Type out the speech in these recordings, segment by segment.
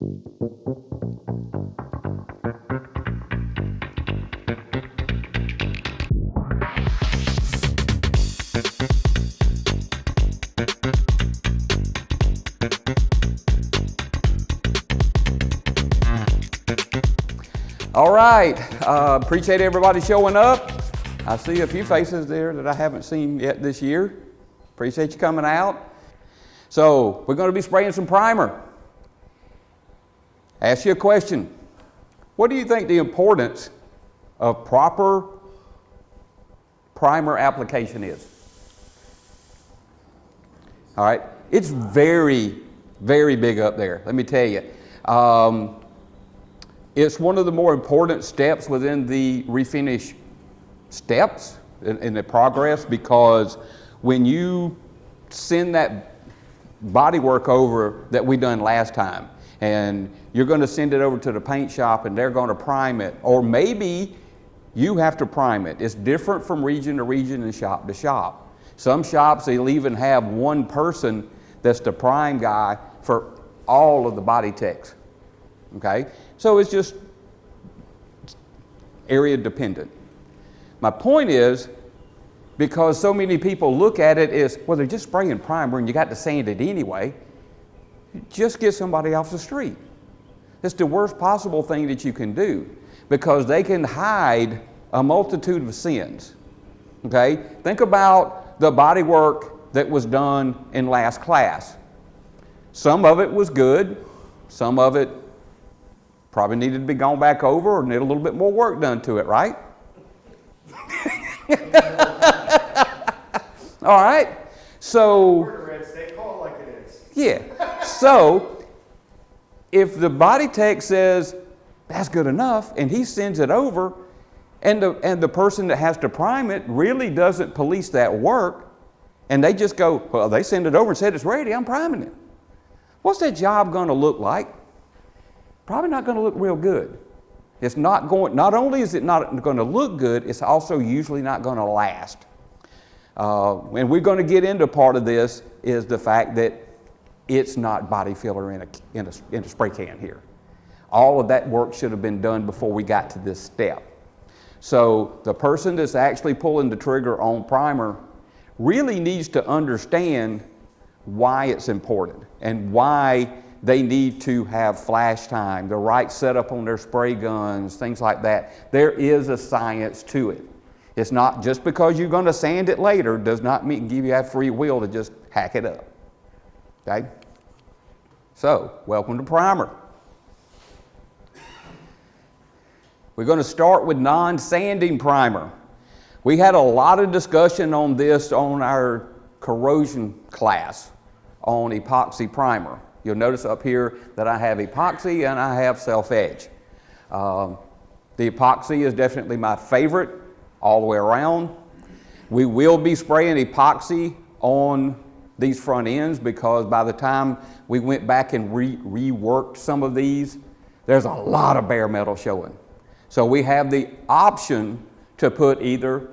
All right, appreciate everybody showing up. I see a few faces there that I haven't seen yet this year. Appreciate you coming out. So we're going to be spraying some primer. Ask you a question. What do you think the importance of proper primer application is? All right, it's very, very big up there, let me tell you. It's one of the more important steps within the refinish steps in the progress, because when you send that body work over that we done last time, and you're going to send it over to the paint shop and they're going to prime it, or maybe you have to prime it. It's different from region to region and shop to shop. Some shops, they'll even have one person that's the prime guy for all of the body techs. Okay, so it's just area dependent. My point is, because so many people look at it as, well, they're just spraying primer and you got to sand it anyway, just get somebody off the street. It's the worst possible thing that you can do, because they can hide a multitude of sins. Okay, think about the body work that was done in last class. Some of it was good, some of it probably needed to be gone back over or need a little bit more work done to it, right? All right, so they call it like it is. Yeah, so if the body tech says that's good enough and he sends it over, and the person that has to prime it really doesn't police that work, and they just go, well, they send it over and said it's ready, I'm priming it. What's that job going to look like? Probably not going to look real good. It's not only is it not going to look good, it's also usually not going to last. And we're going to get into part of this is the fact that it's not body filler in a spray can here. All of that work should have been done before we got to this step. So the person that's actually pulling the trigger on primer really needs to understand why it's important and why they need to have flash time, the right setup on their spray guns, things like that. There is a science to it. It's not just because you're going to sand it later does not mean give you that free will to just hack it up. Okay? So, welcome to primer. We're going to start with non-sanding primer. We had a lot of discussion on this on our corrosion class on epoxy primer. You'll notice up here that I have epoxy and I have self-edge. The epoxy is definitely my favorite all the way around. We will be spraying epoxy on these front ends, because by the time we went back and reworked some of these, there's a lot of bare metal showing. So we have the option to put either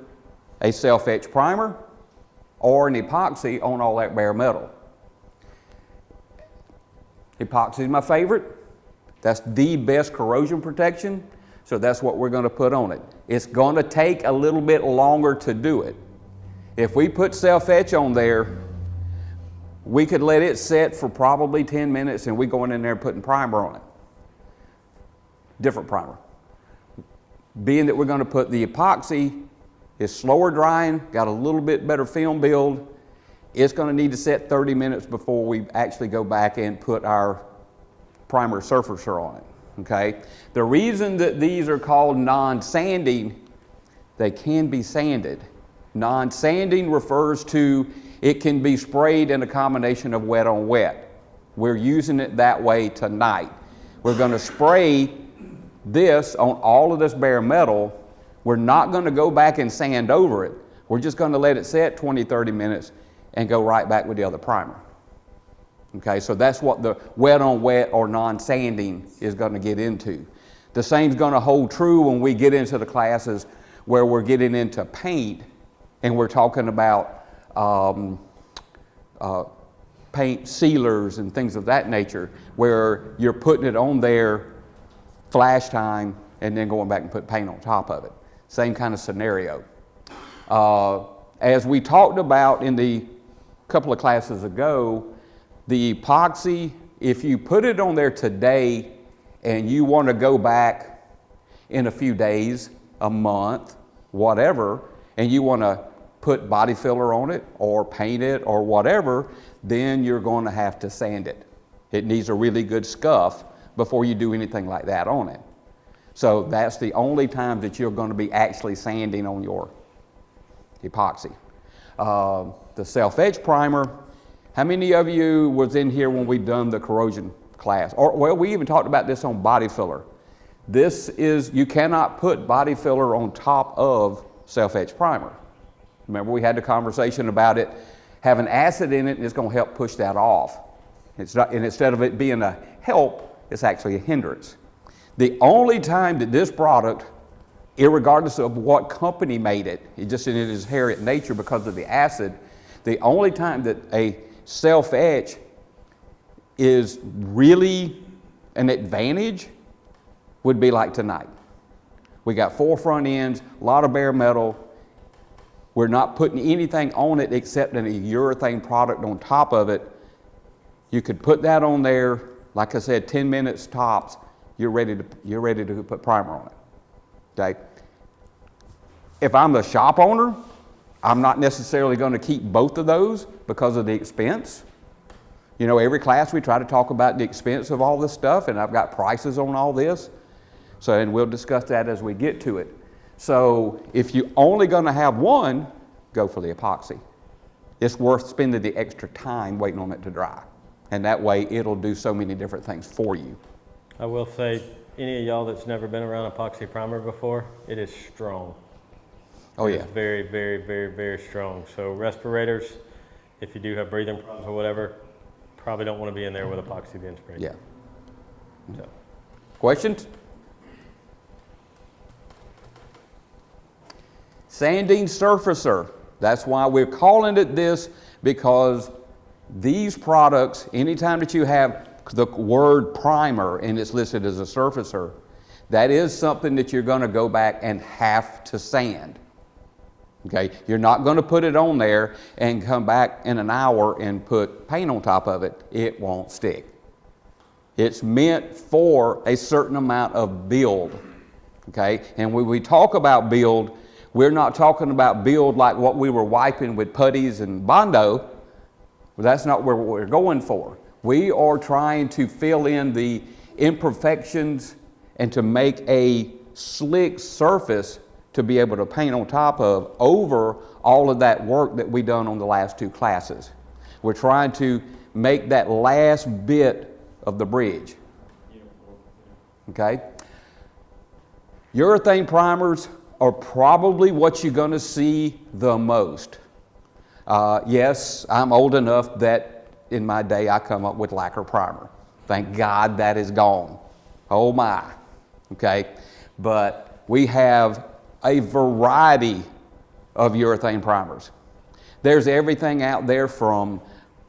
a self-etch primer or an epoxy on all that bare metal. Epoxy is my favorite. That's the best corrosion protection, so that's what we're going to put on it. It's going to take a little bit longer to do it. If we put self-etch on there, we could let it set for probably 10 minutes and we going in there and putting primer on it. Different primer. Being that we're going to put the epoxy, it's slower drying, got a little bit better film build. It's going to need to set 30 minutes before we actually go back and put our primer surfacer on it, okay? The reason that these are called non-sanding, they can be sanded. Non-sanding refers to it can be sprayed in a combination of wet on wet. We're using it that way tonight. We're going to spray this on all of this bare metal. We're not going to go back and sand over it. We're just going to let it set 20, 30 minutes and go right back with the other primer. Okay, so that's what the wet on wet or non-sanding is going to get into. The same is going to hold true when we get into the classes where we're getting into paint and we're talking about paint sealers and things of that nature, where you're putting it on there flash time and then going back and put paint on top of it. Same kind of scenario. As we talked about in the couple of classes ago, the epoxy, if you put it on there today and you want to go back in a few days, a month, whatever, and you want to put body filler on it or paint it or whatever, then you're going to have to sand it. It needs a really good scuff before you do anything like that on it. So that's the only time that you're going to be actually sanding on your epoxy. The self-etch primer, how many of you was in here when we done the corrosion class? Or, well, we even talked about this on body filler. This is, you cannot put body filler on top of self-etch primer. Remember, we had the conversation about it having acid in it, and it's going to help push that off. It's not, and instead of it being a help, it's actually a hindrance. The only time that this product, irregardless of what company made it, it just in its inherent nature because of the acid, the only time that a self-etch is really an advantage would be like tonight. We got 4 front ends, a lot of bare metal. We're not putting anything on it except a urethane product on top of it. You could put that on there, like I said, 10 minutes tops, you're ready to put primer on it, okay? If I'm the shop owner, I'm not necessarily going to keep both of those because of the expense. You know, every class we try to talk about the expense of all this stuff, and I've got prices on all this. So, and we'll discuss that as we get to it. So if you're only going to have one, go for the epoxy. It's worth spending the extra time waiting on it to dry. And that way it'll do so many different things for you. I will say, any of y'all that's never been around epoxy primer before, it is strong. Oh yeah. It's very, very, very, very strong. So respirators, if you do have breathing problems or whatever, probably don't want to be in there with epoxy being sprayed. Yeah. So. Questions? Sanding surfacer. That's why we're calling it this, because these products, anytime that you have the word primer and it's listed as a surfacer, that is something that you're going to go back and have to sand. Okay, you're not going to put it on there and come back in an hour and put paint on top of it. It won't stick. It's meant for a certain amount of build. Okay, and when we talk about build, we're not talking about build like what we were wiping with putties and Bondo. That's not where we're going for. We are trying to fill in the imperfections and to make a slick surface to be able to paint on top of over all of that work that we've done on the last 2 classes. We're trying to make that last bit of the bridge. Okay? Urethane primers are probably what you're going to see the most. Yes, I'm old enough that in my day I come up with lacquer primer. Thank God that is gone. Oh my. Okay? But we have a variety of urethane primers. There's everything out there from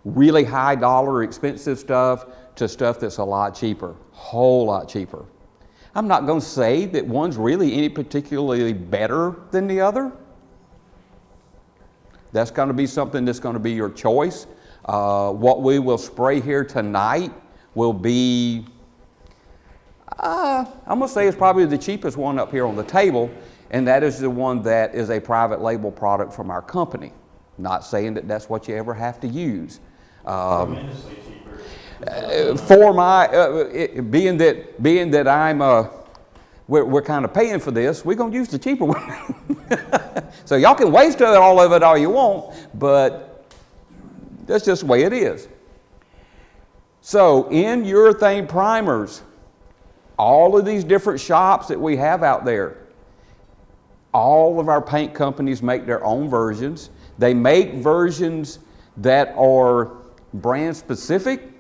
really high dollar expensive stuff to stuff that's a lot cheaper, whole lot cheaper. I'm not going to say that one's really any particularly better than the other. That's going to be something that's going to be your choice. What we will spray here tonight will be, I'm going to say it's probably the cheapest one up here on the table, and that is the one that is a private label product from our company. Not saying that that's what you ever have to use. Tremendously cheaper. For my, being that I'm, we're kind of paying for this, we're going to use the cheaper one. So y'all can waste all of it all you want, but that's just the way it is. So in urethane primers, all of these different shops that we have out there, all of our paint companies make their own versions. They make versions that are brand specific.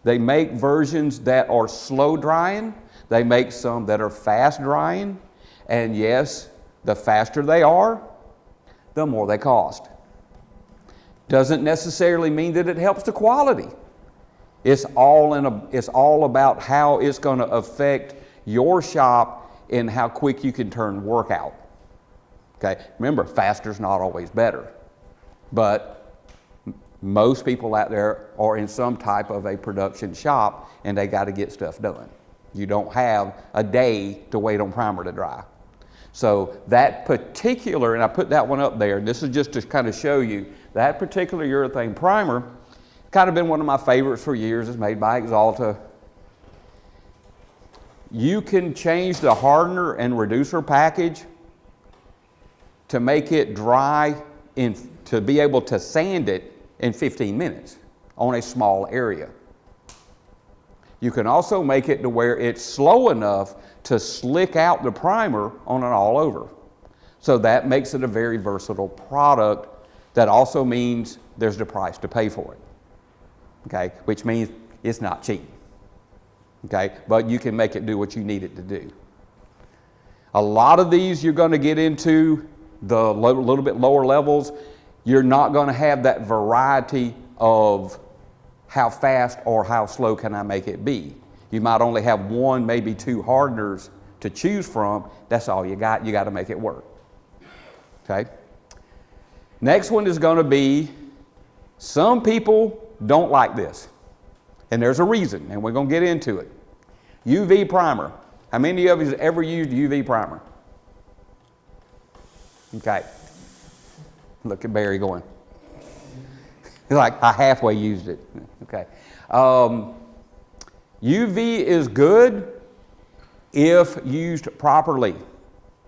They make versions that are slow drying. They make some that are fast drying. And yes, the faster they are, the more they cost. Doesn't necessarily mean that it helps the quality. It's all about how it's going to affect your shop and how quick you can turn work out. Okay, remember, faster's not always better, but most people out there are in some type of a production shop and they got to get stuff done. You don't have a day to wait on primer to dry. So that particular, and I put that one up there, and this is just to kind of show you, that particular urethane primer, kind of been one of my favorites for years. It's made by Axalta. You can change the hardener and reducer package to make it dry, to be able to sand it in 15 minutes on a small area. You can also make it to where it's slow enough to slick out the primer on an all over. So that makes it a very versatile product. That also means there's the price to pay for it. Okay, which means it's not cheap. Okay, but you can make it do what you need it to do. A lot of these you're going to get into the little bit lower levels. You're not going to have that variety of how fast or how slow can I make it be. You might only have one, maybe two hardeners to choose from. That's all you got. You got to make it work. Okay. Next one is going to be, some people don't like this, and there's a reason, and we're going to get into it. UV primer. How many of you have ever used UV primer? Okay. Look at Barry going. He's like, I halfway used it. Okay. UV is good if used properly.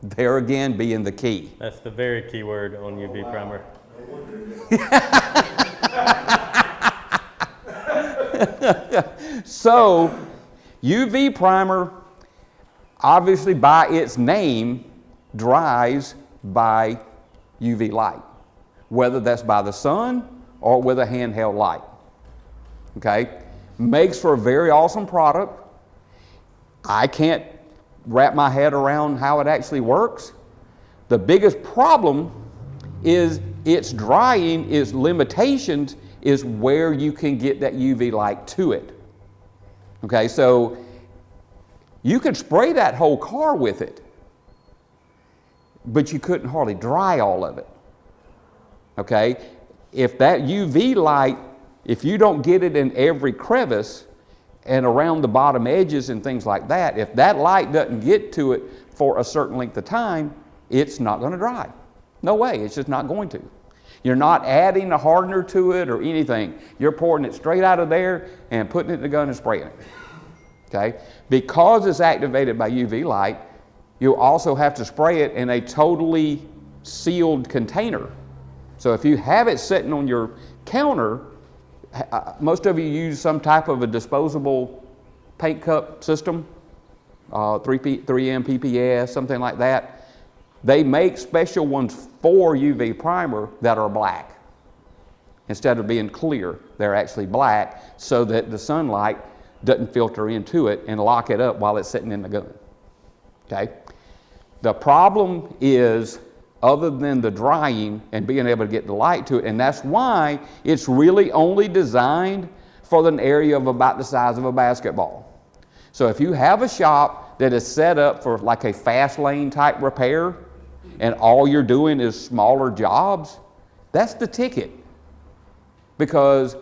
There again being the key. That's the very key word on UV primer. So, UV primer, obviously by its name, dries by UV light, whether that's by the sun or with a handheld light. Okay? Makes for a very awesome product. I can't wrap my head around how it actually works. The biggest problem is its drying, its limitations is where you can get that UV light to it. Okay, so you could spray that whole car with it, but you couldn't hardly dry all of it. Okay, if that UV light, if you don't get it in every crevice and around the bottom edges and things like that, if that light doesn't get to it for a certain length of time, it's not going to dry. No way, it's just not going to. You're not adding a hardener to it or anything. You're pouring it straight out of there and putting it in the gun and spraying it. Okay? Because it's activated by UV light, you also have to spray it in a totally sealed container. So if you have it sitting on your counter, most of you use some type of a disposable paint cup system, 3M PPS, something like that. They make special ones for UV primer that are black. Instead of being clear, they're actually black so that the sunlight doesn't filter into it and lock it up while it's sitting in the gun. Okay? The problem is, other than the drying and being able to get the light to it, and that's why it's really only designed for an area of about the size of a basketball. So if you have a shop that is set up for like a fast lane type repair and all you're doing is smaller jobs, that's the ticket. Because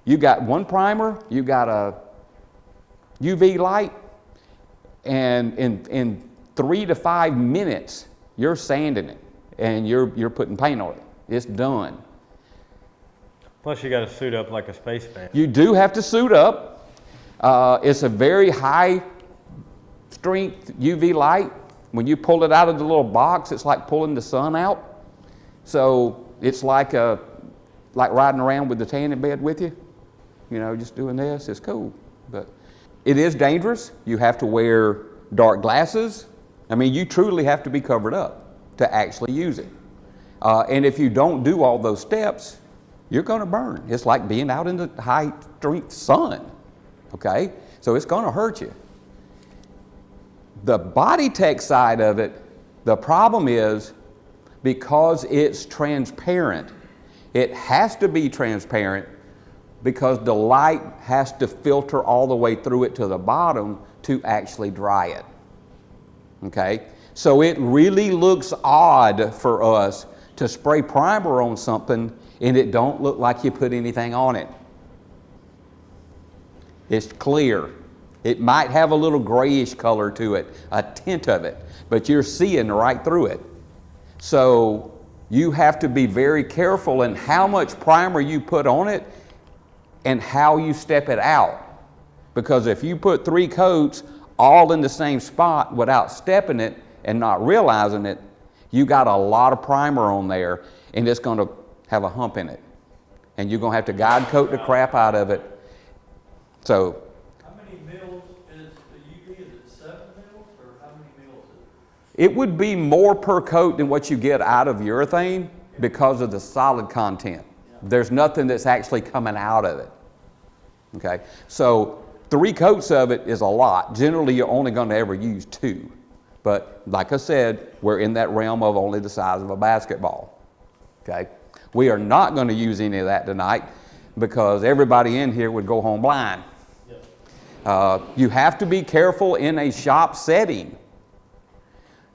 you got one primer, you got a UV light, and in 3 to 5 minutes, you're sanding it and you're putting paint on it. It's done. Plus you got to suit up like a spaceman. You do have to suit up. It's a very high strength UV light. When you pull it out of the little box, it's like pulling the sun out. So it's like riding around with the tanning bed with you. You know, just doing this. It's cool. But it is dangerous. You have to wear dark glasses. I mean, you truly have to be covered up to actually use it. And if you don't do all those steps, you're going to burn. It's like being out in the high strength sun. Okay? So it's going to hurt you. The body tech side of it, the problem is because it's transparent, It has to be transparent because the light has to filter all the way through it to the bottom to actually dry it. Okay? So it really looks odd for us to spray primer on something and it don't look like you put anything on it. It's clear. It might have a little grayish color to it, a tint of it, but you're seeing right through it. So you have to be very careful in how much primer you put on it and how you step it out. Because if you put 3 coats all in the same spot without stepping it and not realizing it, you got a lot of primer on there and it's going to have a hump in it. And you're going to have to guide coat the crap out of it. So, how many mils is the UV? Is it 7 mils or how many mils is it? it would be more per coat than what you get out of urethane because of the solid content. There's nothing that's actually coming out of it. Okay, so 3 coats of it is a lot. Generally, you're only going to ever use 2. But like I said, we're in that realm of only the size of a basketball. Okay, we are not going to use any of that tonight because everybody in here would go home blind. You have to be careful in a shop setting.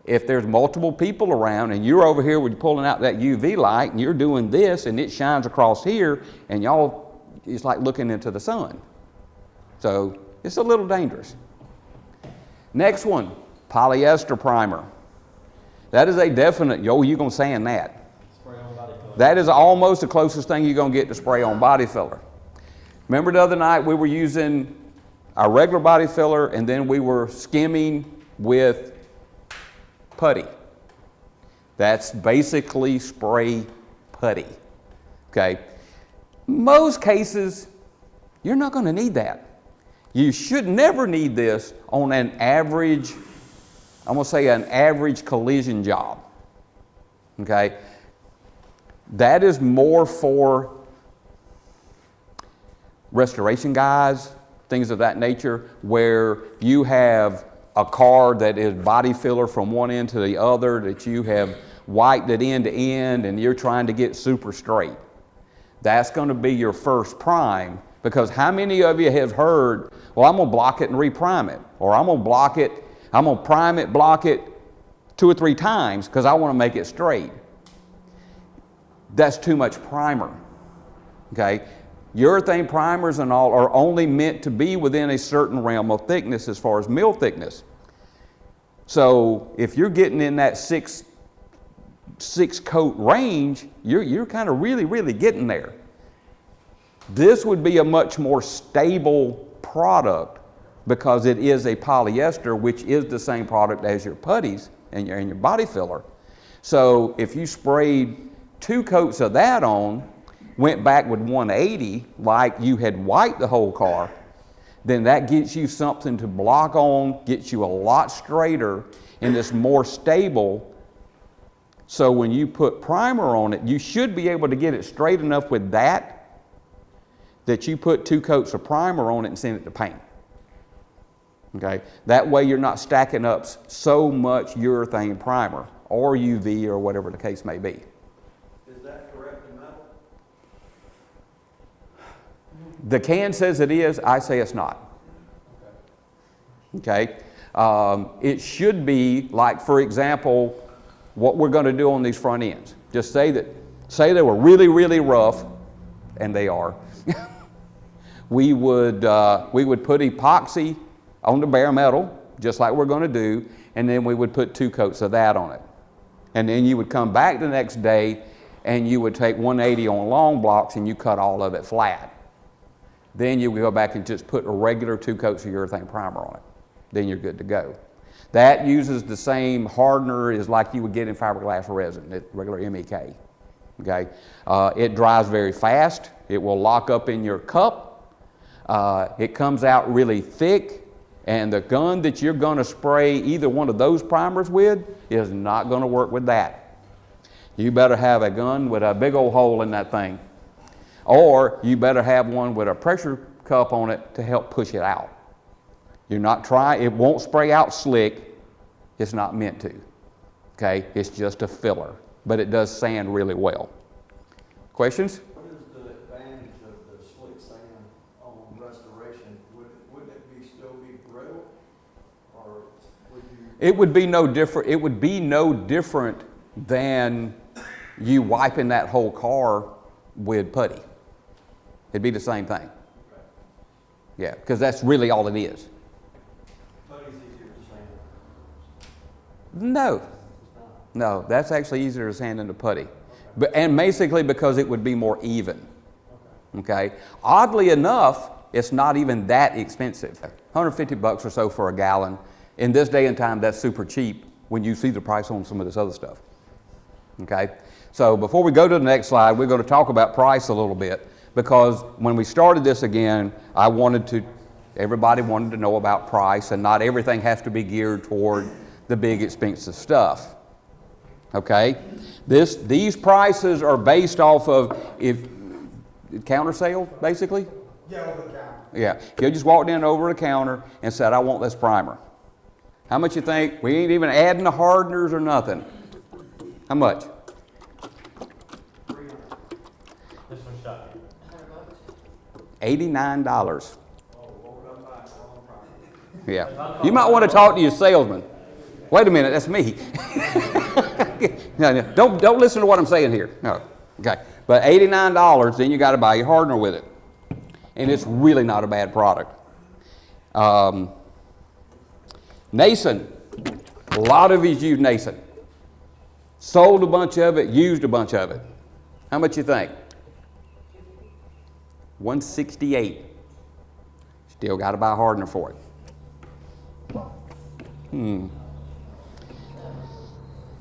If there's multiple people around and you're over here with pulling out that UV light and you're doing this and it shines across here and y'all, it's like looking into the sun. So it's a little dangerous. Next one, polyester primer. That is a definite, you're going to sand that. Spray on body filler. That is almost the closest thing you're going to get to spray on body filler. Remember the other night we were using our regular body filler and then we were skimming with putty. That's basically spray putty. Okay. Most cases, you're not going to need that. You should never need this on an average, I'm going to say an average collision job. Okay. That is more for restoration guys, things of that nature, where you have a car that is body filler from one end to the other, that you have wiped it end to end and you're trying to get super straight. That's going to be your first prime, because how many of you have heard, well, I'm going to block it and reprime it, or I'm going to block it, I'm going to prime it, block it 2 or 3 times because I want to make it straight. That's too much primer. Okay? Urethane primers and all are only meant to be within a certain realm of thickness as far as mil thickness. So if you're getting in that 6 coat range, you're kind of really getting there. This would be a much more stable product because it is a polyester, which is the same product as your putties and your body filler. So if you sprayed 2 coats of that on, went back with 180 like you had wiped the whole car, then that gets you something to block on, gets you a lot straighter, and it's more stable. So when you put primer on it, you should be able to get it straight enough with that you put 2 coats of primer on it and send it to paint. Okay? That way you're not stacking up so much urethane primer or UV or whatever the case may be. Is that correct in metal? The can says it is, I say it's not. Okay? It should be, like, for example, what we're going to do on these front ends. Just say they were really rough, and they are. we would put epoxy on the bare metal, just like we're going to do, and then we would put 2 coats of that on it. And then you would come back the next day, and you would take 180 on long blocks, and you cut all of it flat. Then you would go back and just put a regular 2 coats of urethane primer on it. Then you're good to go. That uses the same hardener as like you would get in fiberglass resin, regular MEK. Okay? It dries very fast. It will lock up in your cup. It comes out really thick, and the gun that you're going to spray either one of those primers with is not going to work with that. You better have a gun with a big old hole in that thing. Or you better have one with a pressure cup on it to help push it out. You're not trying, it won't spray out slick. It's not meant to. Okay? It's just a filler. But it does sand really well. Questions? What is the advantage of the slick sand on restoration? Would it still be brittle, or would you? It would be no different. It would be no different than you wiping that whole car with putty. It'd be the same thing. Yeah, because that's really all it is. Putty's easier to sand. No, It's not. no, that's actually easier to sand than the putty. But, and basically because it would be more even. Okay. Oddly enough, it's not even that expensive. 150 bucks or so for a gallon. In this day and time, that's super cheap when you see the price on some of this other stuff. Okay. So before we go to the next slide, we're going to talk about price a little bit, because when we started this again, everybody wanted to know about price, and not everything has to be geared toward the big expensive stuff. Okay, these prices are based off of counter sale, basically. Yeah, over the counter. Yeah, you just walked in over the counter and said, "I want this primer." How much you think? We ain't even adding the hardeners or nothing. How much? This one's shot. $89. Yeah, you might want to talk to your salesman. Wait a minute, that's me. No, don't listen to what I'm saying here. No, okay. But $89, then you got to buy your hardener with it, and it's really not a bad product. Nason, a lot of you use Nason. Sold a bunch of it, used a bunch of it. How much you think? $168. Still got to buy a hardener for it.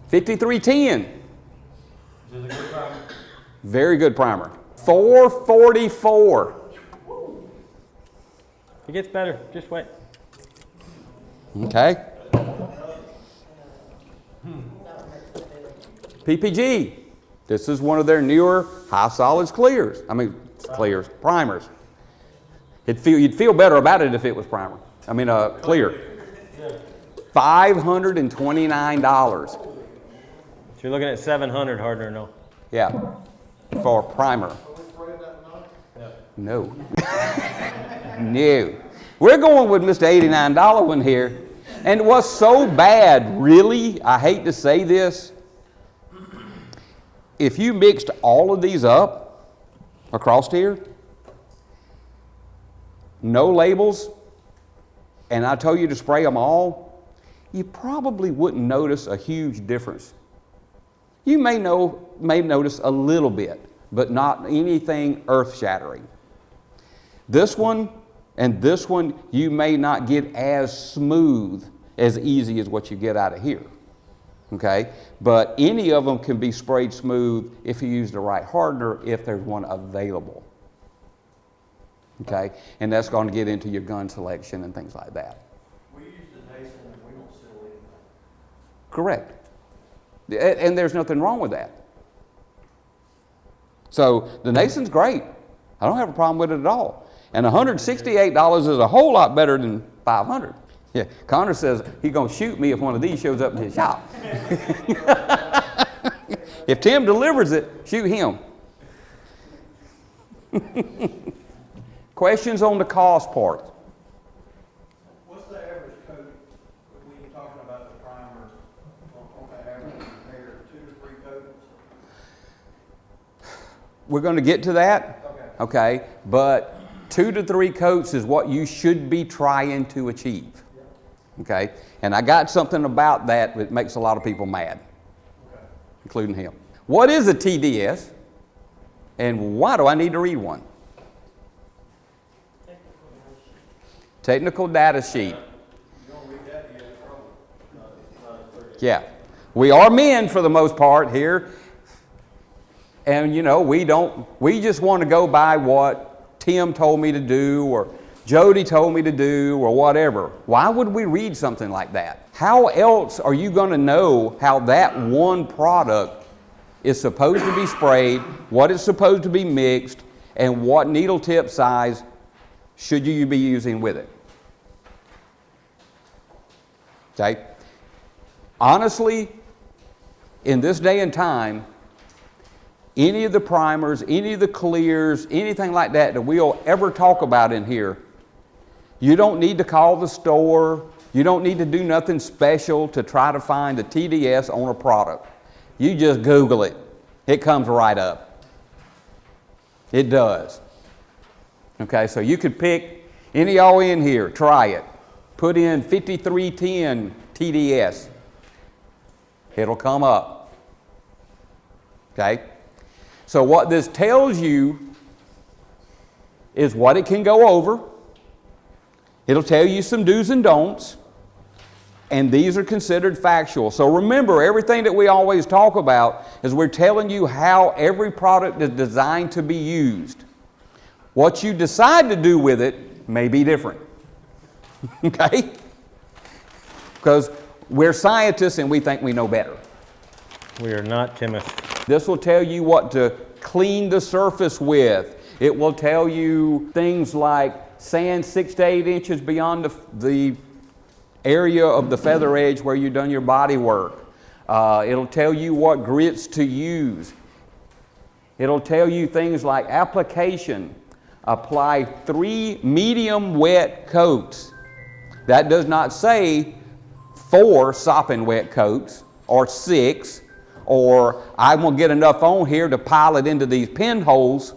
5310. This is a good primer. Very good primer. $444. It gets better. Just wait. Okay. PPG. This is one of their newer high solids clears. Primers. You'd feel better about it if it was primer. Clear. $529. So you're looking at 700 hardener, no? Yeah. For primer. Yeah. No. No. We're going with Mr. $89 one here. And what's so bad, really, I hate to say this, if you mixed all of these up across here, no labels, and I told you to spray them all, you probably wouldn't notice a huge difference. You may notice a little bit, but not anything earth-shattering. This one and this one, you may not get as smooth, as easy as what you get out of here. Okay? But any of them can be sprayed smooth if you use the right hardener, if there's one available. Okay? And that's going to get into your gun selection and things like that. We use the Nason and we don't seal anything. Correct. And there's nothing wrong with that. So the Nason's great. I don't have a problem with it at all. And $168 is a whole lot better than $500. Yeah, Connor says he's going to shoot me if one of these shows up in his shop. If Tim delivers it, shoot him. Questions on the cost part? What's the average coat, when you're talking about the primer, on the average compared 2 to 3 coats? We're going to get to that. Okay, but 2 to 3 coats is what you should be trying to achieve. Okay, and I got something about that that makes a lot of people mad, including him. What is a TDS, and why do I need to read one? Technical data sheet. Yeah, we are men for the most part here, and we just want to go by what Tim told me to do, or Jody told me to do, or whatever. Why would we read something like that? How else are you going to know how that one product is supposed to be sprayed, what it's supposed to be mixed, and what needle tip size should you be using with it? Okay? Honestly, in this day and time, any of the primers, any of the clears, anything like that that we'll ever talk about in here, you don't need to call the store. You don't need to do nothing special to try to find the TDS on a product. You just Google it. It comes right up. It does. Okay, so you could pick any y'all in here, try it. Put in 5310 TDS. It'll come up. Okay? So what this tells you is what it can go over. It'll tell you some do's and don'ts, and these are considered factual. So remember, everything that we always talk about is we're telling you how every product is designed to be used. What you decide to do with it may be different. Okay? Because we're scientists and we think we know better. We are not chemists. This will tell you what to clean the surface with. It will tell you things like sand 6 to 8 inches beyond the area of the feather edge where you've done your body work. It'll tell you what grits to use. It'll tell you things like application. Apply 3 medium wet coats. That does not say 4 sopping wet coats or 6, or I'm going to get enough on here to pile it into these pinholes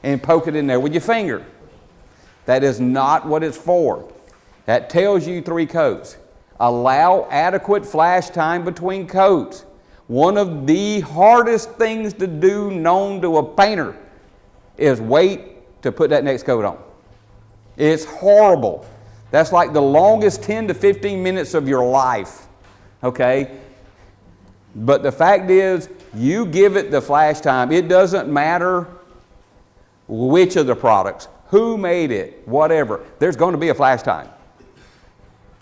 and poke it in there with your finger. That is not what it's for. That tells you 3 coats. Allow adequate flash time between coats. One of the hardest things to do known to a painter is wait to put that next coat on. It's horrible. That's like the longest 10 to 15 minutes of your life. Okay? But the fact is, you give it the flash time. It doesn't matter which of the products, who made it, whatever. There's going to be a flash time.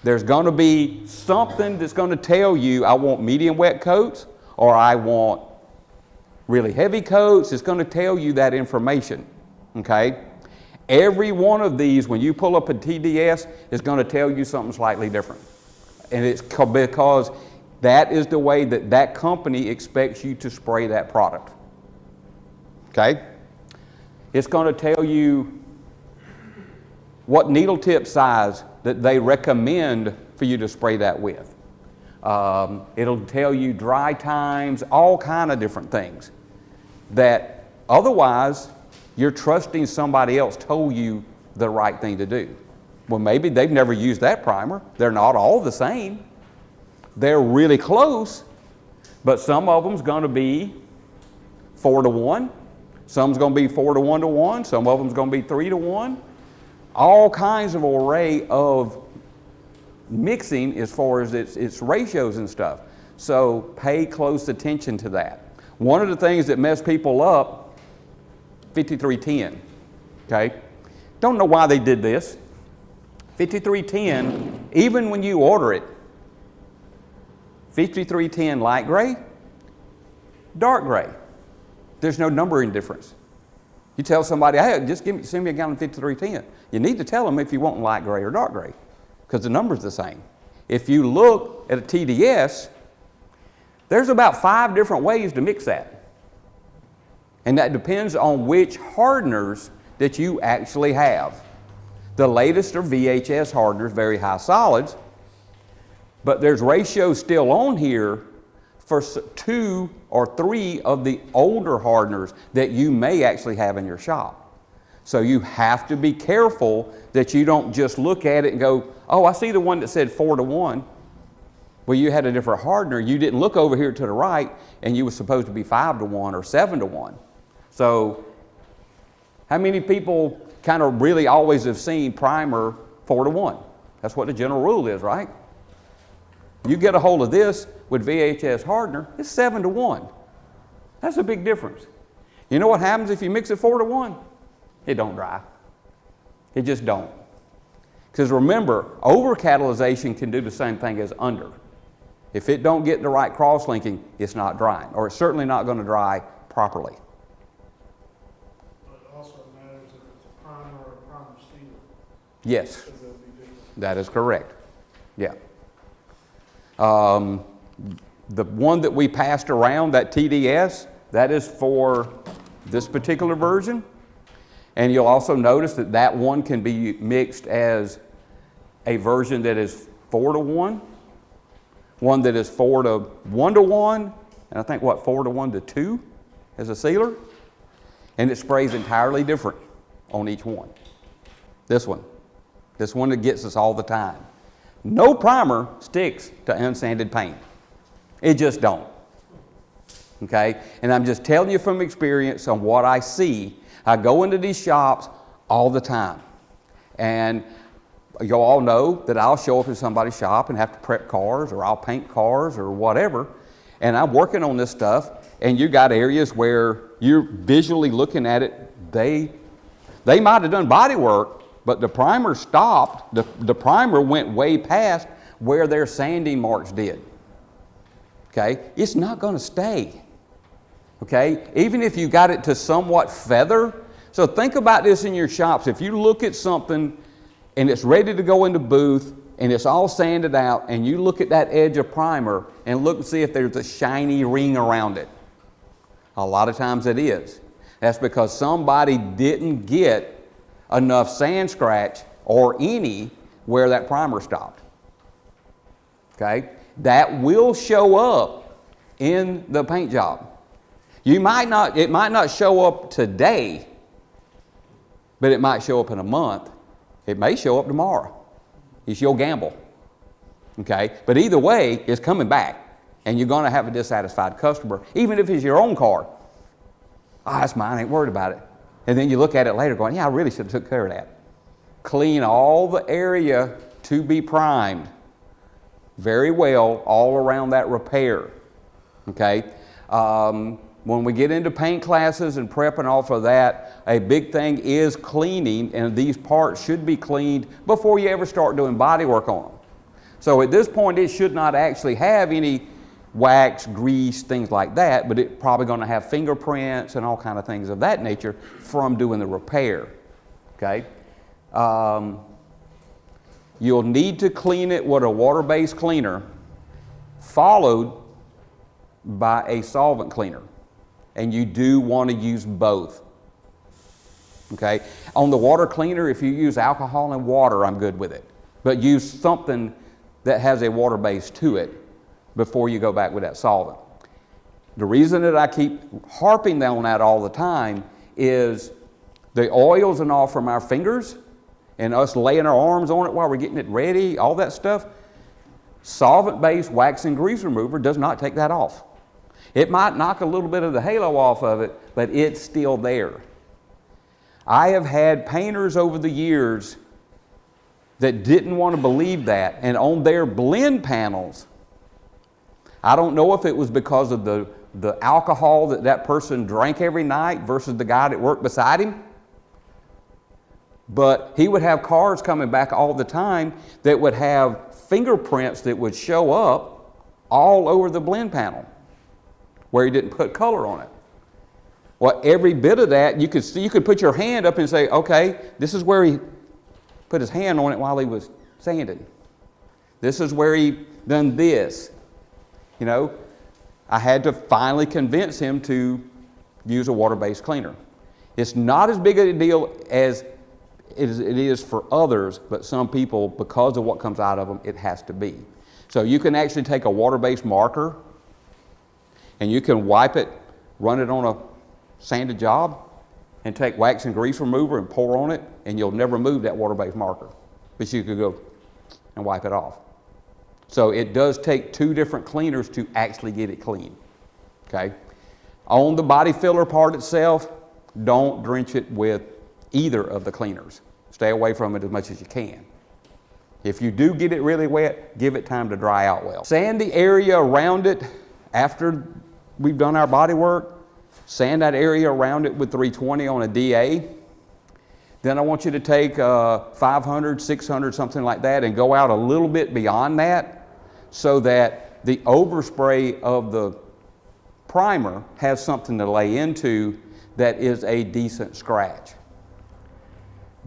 There's going to be something that's going to tell you, I want medium wet coats, or I want really heavy coats. It's going to tell you that information. Okay? Every one of these, when you pull up a TDS, is going to tell you something slightly different. And it's because that is the way that that company expects you to spray that product. Okay? It's going to tell you what needle tip size that they recommend for you to spray that with. It'll tell you dry times, all kind of different things that otherwise you're trusting somebody else told you the right thing to do. Well, maybe they've never used that primer. They're not all the same. They're really close, but some of them's going to be 4 to 1. Some's going to be 4 to 1 to 1. Some of them's going to be 3 to 1. All kinds of array of mixing as far as its ratios and stuff. So pay close attention to that. One of the things that mess people up, 5310. Okay? Don't know why they did this. 5310, even when you order it, 5310 light gray, dark gray. There's no numbering difference. You tell somebody, hey, just send me a gallon of 5310. You need to tell them if you want light gray or dark gray, because the number's the same. If you look at a TDS, there's about 5 different ways to mix that. And that depends on which hardeners that you actually have. The latest are VHS hardeners, very high solids, but there's ratios still on here for 2 or 3 of the older hardeners that you may actually have in your shop. So you have to be careful that you don't just look at it and go, oh, I see the one that said 4 to 1. Well, you had a different hardener. You didn't look over here to the right, and you were supposed to be 5 to 1 or 7 to 1. So how many people kind of really always have seen primer 4 to 1? That's what the general rule is, right? You get a hold of this with VHS hardener, it's 7 to 1. That's a big difference. You know what happens if you mix it 4 to 1? It don't dry. It just don't. Because remember, over-catalyzation can do the same thing as under. If it don't get the right cross-linking, it's not drying, or it's certainly not going to dry properly. But it also matters if it's a primer or a primer steel. Yes, Because they'll be different. that is correct. Yeah. The one that we passed around, that TDS, That is for this particular version. And you'll also notice that that one can be mixed as a version that is 4-to-1, one that is 4-to-1-to-1, and I think 4-to-1-to-2 as a sealer. And it sprays entirely different on each one. This one that gets us all the time. No primer sticks to unsanded paint. It just don't. Okay? And I'm just telling you from experience on what I see. I go into these shops all the time. And you all know that I'll show up in somebody's shop and have to prep cars, or I'll paint cars or whatever. And I'm working on this stuff, and you got areas where you're visually looking at it. They might have done body work, but the primer stopped. The primer went way past where their sanding marks did. Okay? It's not going to stay. Okay? Even if you got it to somewhat feather. So think about this in your shops. If you look at something and it's ready to go into booth and it's all sanded out, and you look at that edge of primer and look and see if there's a shiny ring around it. A lot of times it is. That's because somebody didn't get enough sand scratch or any where that primer stopped. Okay? That will show up in the paint job. It might not show up today, but it might show up in a month. It may show up tomorrow. It's your gamble. Okay? But either way, it's coming back, and you're going to have a dissatisfied customer, even if it's your own car. That's mine, I ain't worried about it. And then you look at it later going, yeah, I really should have took care of that. Clean all the area to be primed very well all around that repair. Okay? When we get into paint classes and prepping off of that, a big thing is cleaning, and these parts should be cleaned before you ever start doing body work on them. So at this point, it should not actually have any wax, grease, things like that, but it's probably going to have fingerprints and all kind of things of that nature from doing the repair. Okay? You'll need to clean it with a water-based cleaner followed by a solvent cleaner. And you do want to use both. Okay? On the water cleaner, if you use alcohol and water, I'm good with it. But use something that has a water base to it before you go back with that solvent. The reason that I keep harping on that all the time is the oils and all from our fingers and us laying our arms on it while we're getting it ready, all that stuff, solvent-based wax and grease remover does not take that off. It might knock a little bit of the halo off of it, but it's still there. I have had painters over the years that didn't want to believe that, and on their blend panels, I don't know if it was because of the alcohol that person drank every night versus the guy that worked beside him, but he would have cars coming back all the time that would have fingerprints that would show up all over the blend panel where he didn't put color on it. Well, every bit of that, you could see, you could put your hand up and say, okay, this is where he put his hand on it while he was sanding. This is where he done this. You know, I had to finally convince him to use a water-based cleaner. It's not as big a deal as it is for others, but some people, because of what comes out of them, it has to be. So you can actually take a water-based marker and you can wipe it, run it on a sanded job, and take wax and grease remover and pour on it, and you'll never move that water-based marker. But you could go and wipe it off. So it does take two different cleaners to actually get it clean. Okay? On the body filler part itself, don't drench it with either of the cleaners. Stay away from it as much as you can. If you do get it really wet, give it time to dry out well. Sand the area around it after we've done our body work. Sand that area around it with 320 on a DA. Then I want you to take 500, 600, something like that, and go out a little bit beyond that so that the overspray of the primer has something to lay into that is a decent scratch.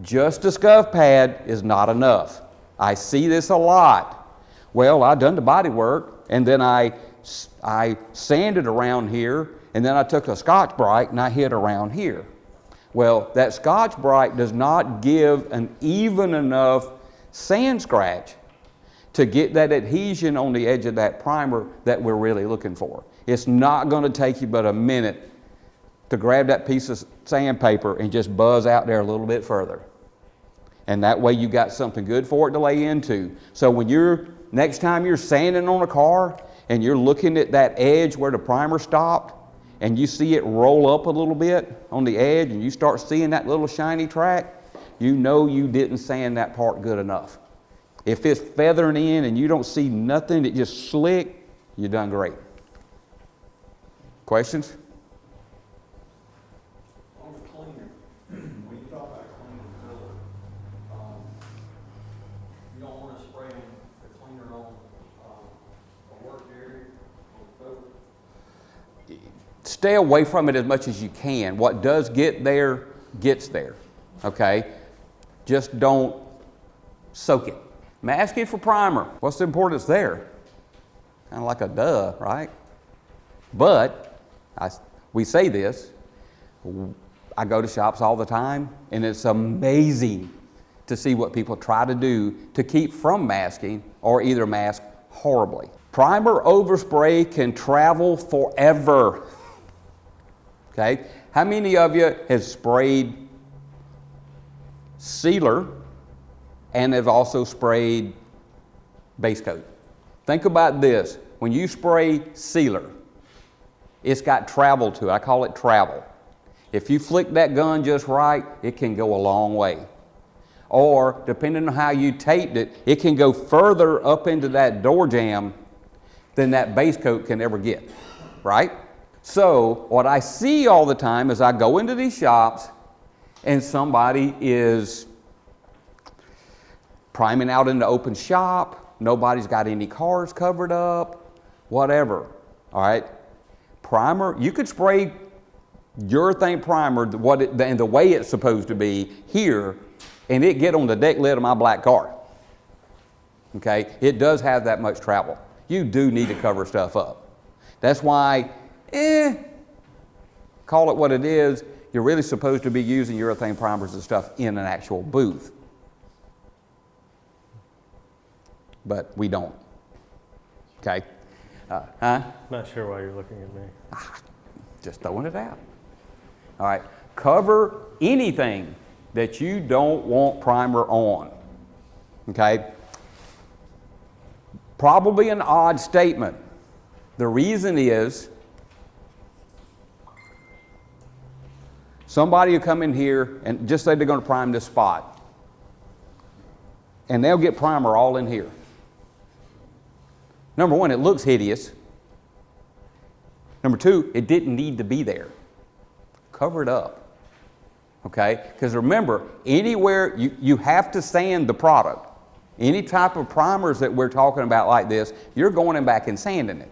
Just a scuff pad is not enough. I see this a lot. Well, I've done the body work and then I sanded around here and then I took a Scotch-Brite and I hit around here. Well, that Scotch-Brite does not give an even enough sand scratch to get that adhesion on the edge of that primer that we're really looking for. It's not going to take you but a minute to grab that piece of sandpaper and just buzz out there a little bit further. And that way you got something good for it to lay into. So when next time you're sanding on a car and you're looking at that edge where the primer stopped and you see it roll up a little bit on the edge and you start seeing that little shiny track, you know you didn't sand that part good enough. If it's feathering in and you don't see nothing, it just slick, you're done great. Questions? On the cleaner, when you talk about cleaning filler, you don't want to spray the cleaner on a work area or filler? Stay away from it as much as you can. What does get there, gets there, okay? Just don't soak it. Mask it for primer. What's the importance there? Kind of like a duh, right? But we say this, I go to shops all the time, and it's amazing to see what people try to do to keep from masking or either mask horribly. Primer overspray can travel forever. Okay? How many of you have sprayed sealer and have also sprayed base coat? Think about this. When you spray sealer, it's got travel to it. I call it travel. If you flick that gun just right, it can go a long way. Or, depending on how you taped it, it can go further up into that door jamb than that base coat can ever get, right? So, what I see all the time is I go into these shops and somebody is priming out in the open shop, nobody's got any cars covered up, whatever, all right? Primer, you could spray urethane primer and the way it's supposed to be here, and it get on the deck lid of my black car, okay? It does have that much travel. You do need to cover stuff up. That's why, call it what it is, you're really supposed to be using urethane primers and stuff in an actual booth. But we don't, okay? Not sure why you're looking at me. Just throwing it out. All right, cover anything that you don't want primer on, okay? Probably an odd statement. The reason is somebody will come in here and just say they're going to prime this spot, and they'll get primer all in here. Number one, it looks hideous. Number two, it didn't need to be there. Cover it up, okay? Because remember, anywhere you have to sand the product. Any type of primers that we're talking about like this, you're going back and sanding it.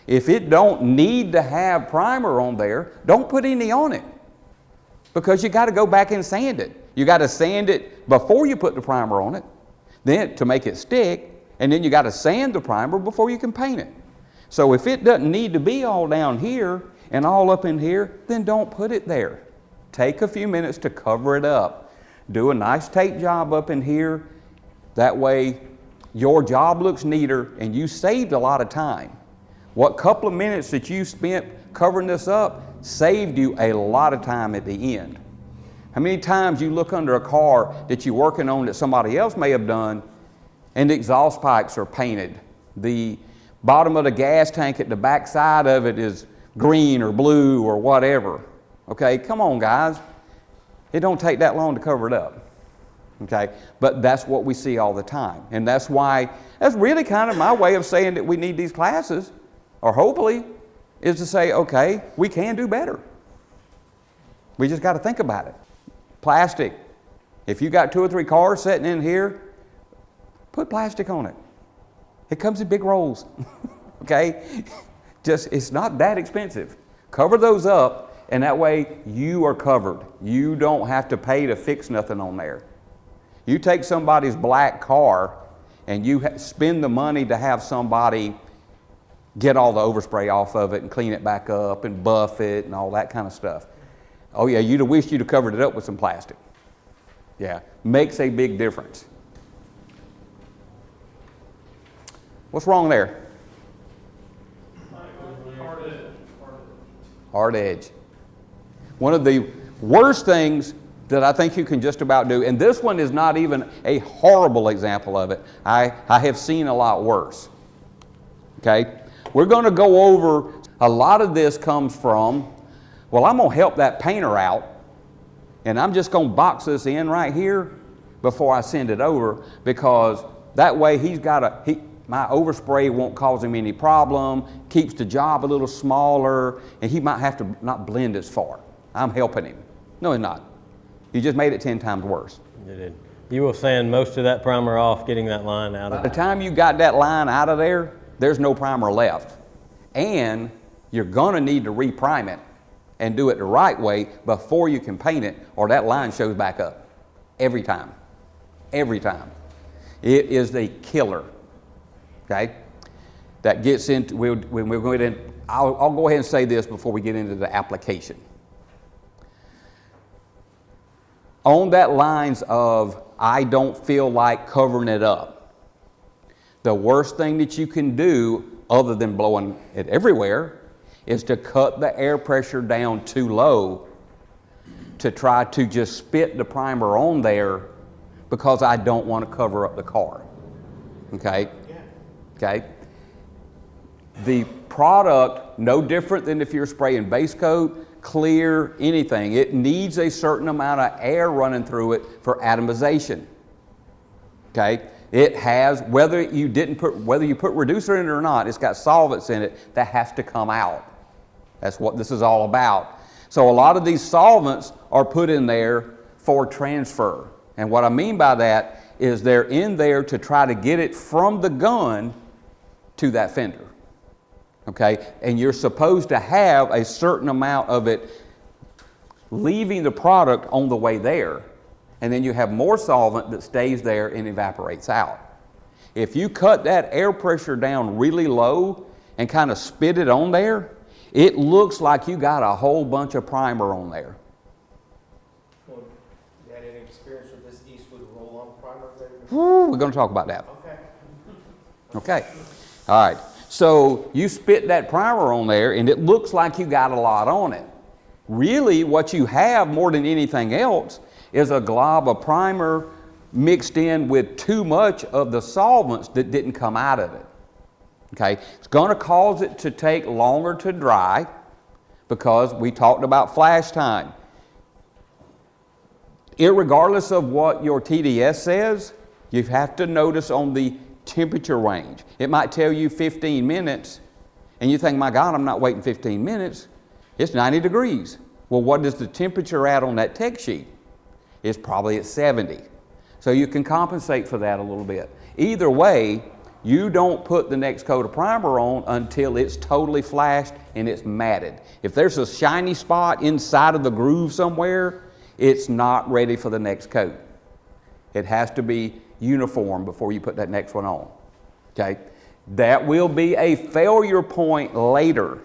If it don't need to have primer on there, don't put any on it, because you got to go back and sand it. You got to sand it before you put the primer on it, then to make it stick, and then you got to sand the primer before you can paint it. So if it doesn't need to be all down here and all up in here, then don't put it there. Take a few minutes to cover it up. Do a nice tape job up in here. That way your job looks neater and you saved a lot of time. What couple of minutes that you spent covering this up saved you a lot of time at the end. How many times you look under a car that you're working on that somebody else may have done, and the exhaust pipes are painted. The bottom of the gas tank at the back side of it is green or blue or whatever. Okay, come on guys. It don't take that long to cover it up. Okay, but that's what we see all the time. And that's why, that's really kind of my way of saying that we need these classes, or hopefully, is to say, okay, we can do better. We just got to think about it. Plastic. If you got 2 or 3 cars sitting in here, put plastic on it. It comes in big rolls, okay? It's not that expensive. Cover those up, and that way you are covered. You don't have to pay to fix nothing on there. You take somebody's black car and you spend the money to have somebody get all the overspray off of it and clean it back up and buff it and all that kind of stuff. Oh yeah, you'd have wished you'd have covered it up with some plastic. Yeah, makes a big difference. What's wrong there? Hard edge. Hard edge. One of the worst things that I think you can just about do, and this one is not even a horrible example of it. I have seen a lot worse. Okay? We're going to go over, a lot of this comes from, well, I'm going to help that painter out, and I'm just going to box this in right here before I send it over, because that way my overspray won't cause him any problem, keeps the job a little smaller, and he might have to not blend as far. I'm helping him. No, he's not. You just made it 10 times worse. You did. You will sand most of that primer off getting that line out of By the time you got that line out of there, there's no primer left. And you're going to need to reprime it and do it the right way before you can paint it, or that line shows back up. Every time. Every time. It is a killer. Okay? That gets into, when we're going in, I'll go ahead and say this before we get into the application. On that lines of, I don't feel like covering it up, the worst thing that you can do, other than blowing it everywhere, is to cut the air pressure down too low to try to just spit the primer on there because I don't want to cover up the car. Okay? Okay? The product, no different than if you're spraying base coat, clear, anything, it needs a certain amount of air running through it for atomization. Okay? It has, whether you put reducer in it or not, it's got solvents in it that has to come out. That's what this is all about. So a lot of these solvents are put in there for transfer. And what I mean by that is they're in there to try to get it from the gun to that fender. Okay? And you're supposed to have a certain amount of it leaving the product on the way there. And then you have more solvent that stays there and evaporates out. If you cut that air pressure down really low and kind of spit it on there, it looks like you got a whole bunch of primer on there. Well, you had any experience with this Eastwood roll-on primer there? We're going to talk about that. Okay. All right. So you spit that primer on there and it looks like you got a lot on it. Really what you have more than anything else is a glob of primer mixed in with too much of the solvents that didn't come out of it. Okay? It's going to cause it to take longer to dry because we talked about flash time. Irregardless of what your TDS says, you have to notice on the temperature range. It might tell you 15 minutes and you think, my God, I'm not waiting 15 minutes. It's 90 degrees. Well, what is the temperature at on that tech sheet? It's probably at 70. So you can compensate for that a little bit. Either way, you don't put the next coat of primer on until it's totally flashed and it's matted. If there's a shiny spot inside of the groove somewhere, it's not ready for the next coat. It has to be uniform before you put that next one on. Okay? That will be a failure point later.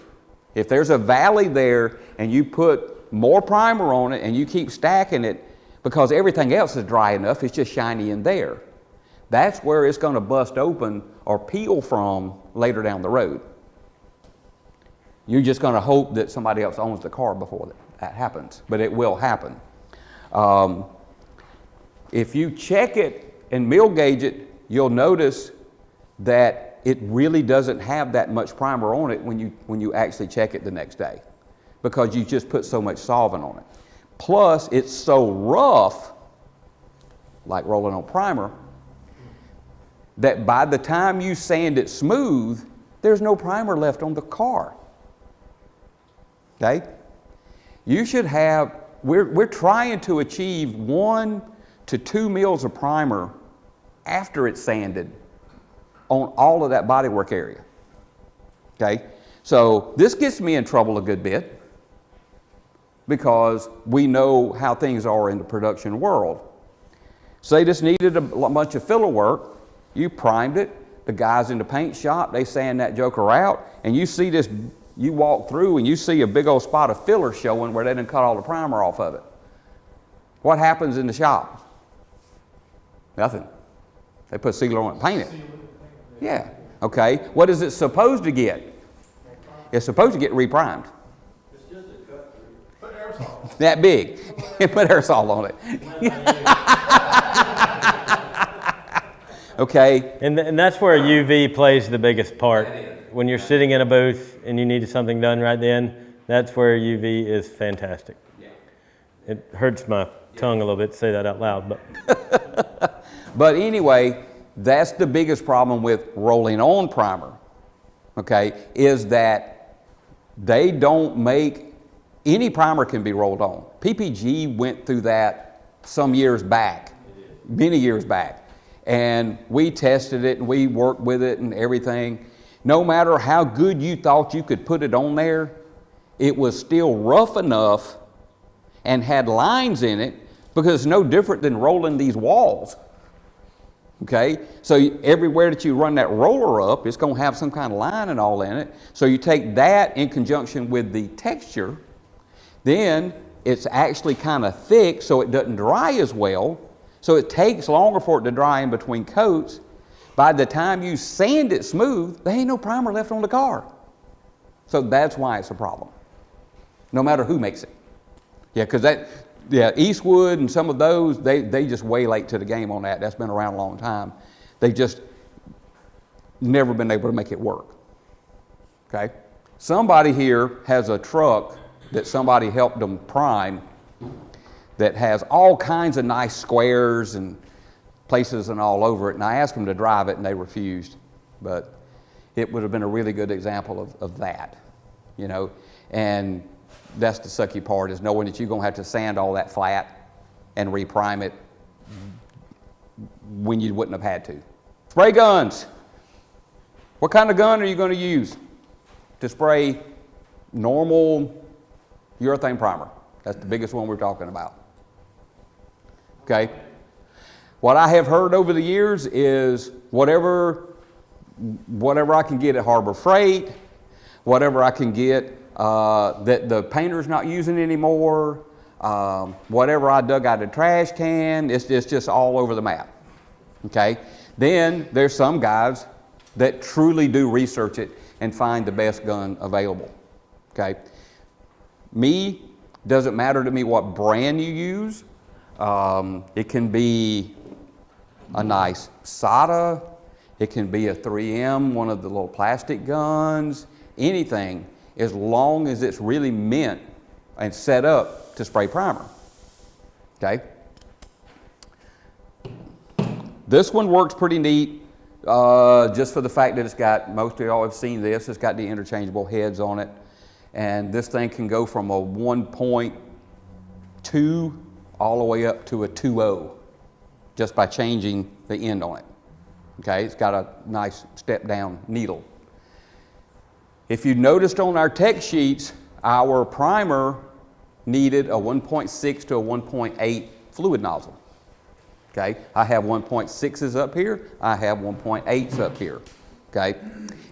If there's a valley there and you put more primer on it and you keep stacking it because everything else is dry enough, it's just shiny in there. That's where it's going to bust open or peel from later down the road. You're just going to hope that somebody else owns the car before that happens, but it will happen. If you check it and mill gauge it, you'll notice that it really doesn't have that much primer on it when you actually check it the next day because you just put so much solvent on it. Plus, it's so rough, like rolling on primer, that by the time you sand it smooth, there's no primer left on the car. Okay? You should have, we're trying to achieve 1 to 2 mils of primer after it's sanded on all of that bodywork area. Okay? So this gets me in trouble a good bit because we know how things are in the production world. Say this needed a bunch of filler work, you primed it, the guys in the paint shop, they sand that joker out, and you see this, you walk through and you see a big old spot of filler showing where they done cut all the primer off of it. What happens in the shop? Nothing. They put sealer on it and paint it. Yeah. Okay. What is it supposed to get? It's supposed to get reprimed. It's just a cut through. Put aerosol. That big. Put aerosol on it. Okay. And that's where UV plays the biggest part. When you're sitting in a booth and you need something done right then, that's where UV is fantastic. It hurts my tongue a little bit to say that out loud, but But anyway, that's the biggest problem with rolling on primer, okay, is that they don't make, any primer can be rolled on. PPG went through that some years back, many years back, and we tested it and we worked with it and everything. No matter how good you thought you could put it on there, it was still rough enough and had lines in it, because it's no different than rolling these walls. Okay, so everywhere that you run that roller up, it's going to have some kind of line and all in it. So you take that in conjunction with the texture, then it's actually kind of thick, so it doesn't dry as well. So it takes longer for it to dry in between coats. By the time you sand it smooth, there ain't no primer left on the car. So that's why it's a problem, no matter who makes it. Yeah, because Eastwood and some of those, they just way late to the game on that. That's been around a long time. They just never been able to make it work. Okay? Somebody here has a truck that somebody helped them prime that has all kinds of nice squares and places and all over it. And I asked them to drive it and they refused. But it would have been a really good example of that, you know. And that's the sucky part, is knowing that you're going to have to sand all that flat and reprime it when you wouldn't have had to. Spray guns. What kind of gun are you going to use to spray normal urethane primer? That's the biggest one we're talking about. Okay? What I have heard over the years is whatever I can get at Harbor Freight, whatever I can get that the painter's not using anymore, whatever I dug out of the trash can, it's just all over the map. Okay? Then there's some guys that truly do research it and find the best gun available. Okay? Me, doesn't matter to me what brand you use. It can be a nice SATA, it can be a 3M, one of the little plastic guns, anything, as long as it's really meant and set up to spray primer. Okay? This one works pretty neat, just for the fact that it's got, most of y'all have seen this, it's got the interchangeable heads on it. And this thing can go from a 1.2 all the way up to a 2.0 just by changing the end on it. Okay, it's got a nice step down needle. If you noticed on our tech sheets, our primer needed a 1.6 to a 1.8 fluid nozzle. Okay, I have 1.6s up here, I have 1.8s up here. Okay,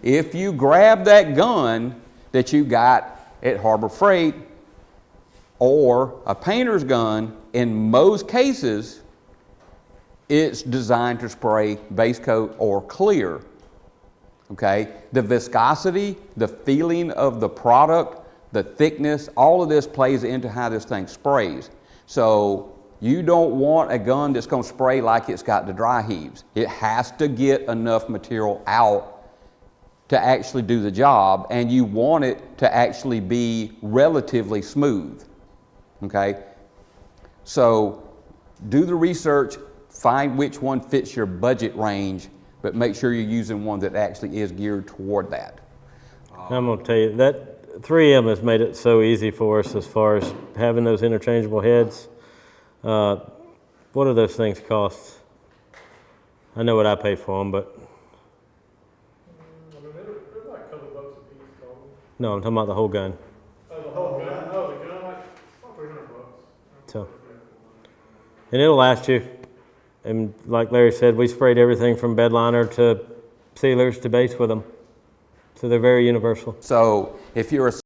if you grab that gun that you got at Harbor Freight or a painter's gun, in most cases, it's designed to spray base coat or clear. Okay, the viscosity, the feeling of the product, the thickness, all of this plays into how this thing sprays. So you don't want a gun that's going to spray like it's got the dry heaves. It has to get enough material out to actually do the job, and you want it to actually be relatively smooth. Okay, so do the research, find which one fits your budget range, but make sure you're using one that actually is geared toward that. I'm going to tell you, that 3M has made it so easy for us as far as having those interchangeable heads. What do those things cost? I know what I pay for them, but I mean, they're like a couple bucks a piece, probably. no, I'm talking about the whole gun. Oh, the whole gun, oh, the gun, like, about $300. So, and it'll last you. And like Larry said, we sprayed everything from bed liner to sealers to base with them. So they're very universal. So if you're a